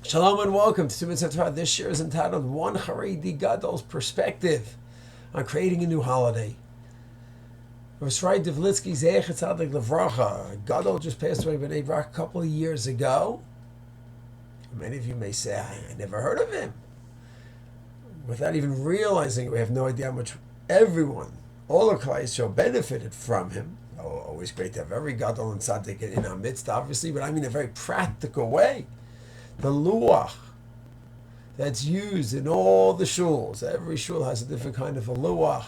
Shalom and welcome to Mitzvah Torah. This year is entitled One Charaidi Gadol's Perspective on Creating a New Holiday. Charaidi Gadol just passed away B'nai Brak a couple of years ago. Many of you may say, I never heard of him. Without even realizing it, we have no idea how much everyone, all of Klal Yisrael, benefited from him. Always great to have every Gadol and Tzaddik in our midst, obviously, but I mean a very practical way. The luach that's used in all the shuls. Every shul has a different kind of a luach.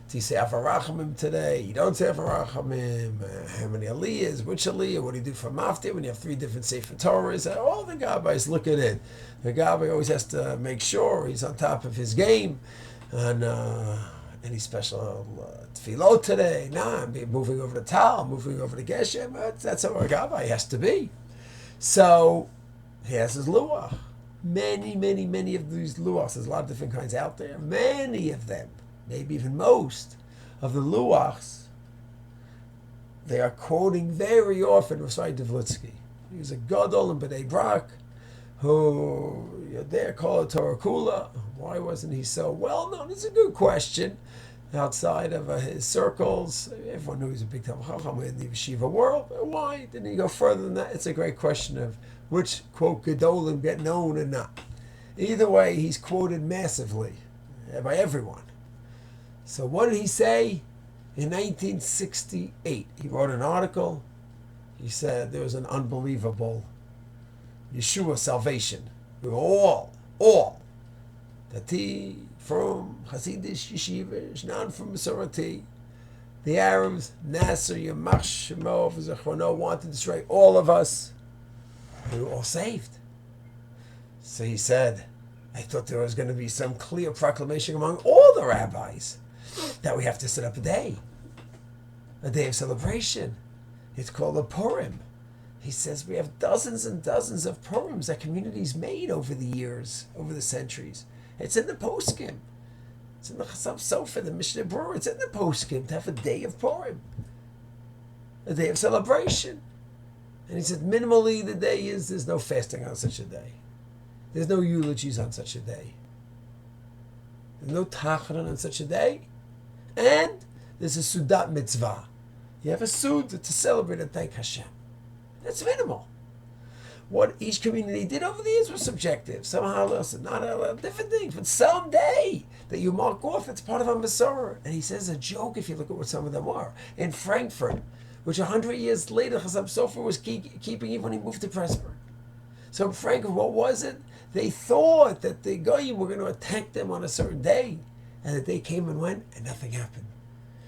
Do you say Avarachamim today? You don't say Avarachamim. How many aliyahs? Which aliyah? What do you do for maftir when you have three different sefer Torahs? All the gabbais look at it. The gabbai always has to make sure he's on top of his game. And any special tefillot today? Nah, I'm moving over to Tal, moving over to Geshem. That's how a gabbai has to be. So he has his luach. Many of these luachs, there's a lot of different kinds out there. Many of them, maybe even most of the luachs, they are quoting very often Charaidi Gadol. He's a gadol in B'nai Brak who they're called Torah Kula. Why wasn't he so well known? It's a good question. Outside of his circles, everyone knew he was a big time chacham in the yeshiva world. Why didn't he go further than that? It's a great question of which, quote, Gedolim get known and not. Either way, he's quoted massively by everyone. So what did he say? In 1968, he wrote an article. He said there was an unbelievable Yeshua salvation. We were all, Dati, from Hasidish Yeshivas, none from Masorati. The Arabs, Nasser, Yamach Shemov, Zechrono, wanted to destroy all of us. We were all saved. So he said, I thought there was going to be some clear proclamation among all the rabbis that we have to set up a day of celebration. It's called a Purim. He says we have dozens and dozens of Purims that communities made over the years, over the centuries. It's in the poskim. It's in the Chasam Sofer, the Mishnah Berurah. It's in the poskim to have a day of Purim, a day of celebration. And he said, minimally, the day is there's no fasting on such a day. There's no eulogies on such a day. There's no tachron on such a day. And there's a sudat mitzvah. You have a sud to celebrate and thank Hashem. That's minimal. What each community did over the years was subjective. Somehow, listen, not different things, but some day that you mark off, that's part of a Masorah. And he says a joke if you look at what some of them are. In Frankfurt, which 100 years later, Chasam Sofer was keeping even when he moved to Pressburg. So in Frankfurt, what was it? They thought that the Goyim were going to attack them on a certain day. And the day came and went, and nothing happened.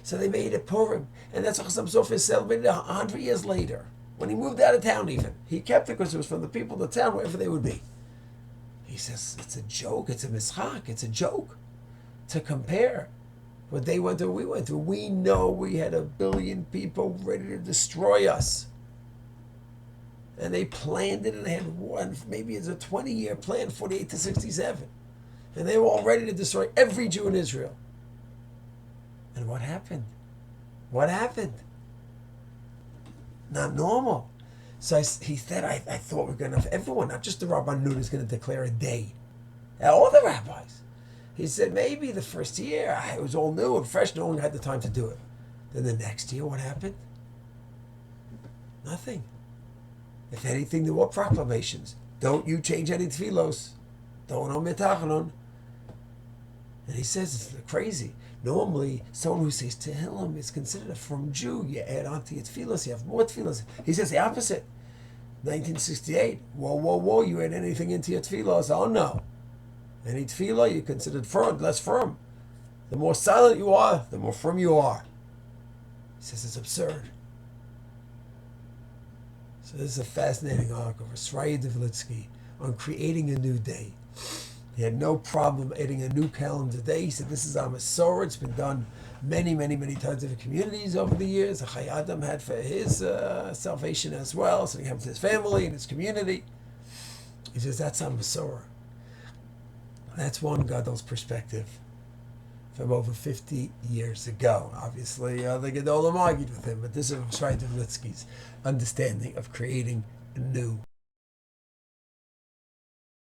So they made it Purim. And that's what Chasam Sofer celebrated 100 years later. When he moved out of town even. He kept it because it was from the people of the town, wherever they would be. He says, it's a joke, it's a mischak, it's a joke. To compare what they went through, we went through. We know we had 1 billion people ready to destroy us. And they planned it, and they had one, maybe it's a 20-year plan, 48 to 67. And they were all ready to destroy every Jew in Israel. And what happened? What happened? Not normal. So he said, I thought we are going to have everyone, not just the Rabbanut, is going to declare a day. All the rabbis. He said, maybe the first year, it was all new and fresh, no one had the time to do it. Then the next year, what happened? Nothing. If anything, there were proclamations. Don't you change any tefillos. Don't omit tachon. And he says, it's crazy. Normally, someone who says Tehillim is considered a from Jew. You add on to your tefillos, you have more tefillos. He says the opposite. 1968, whoa, you add anything into your tefillos? Oh no. Any tefillah, you're considered firm, less firm. The more silent you are, the more firm you are. He says it's absurd. So this is a fascinating article for Charaidi Gadol on creating a new day. He had no problem adding a new calendar day. He said, this is our Masorah. It's been done many times in communities over the years. The Chayei Adam had for his salvation as well, so he had to his family and his community. He says, that's our Masorah. That's one Gadol's perspective from over 50 years ago. Obviously, the Gedolim argued with him, but this is Charaidi Gadol's understanding of creating a new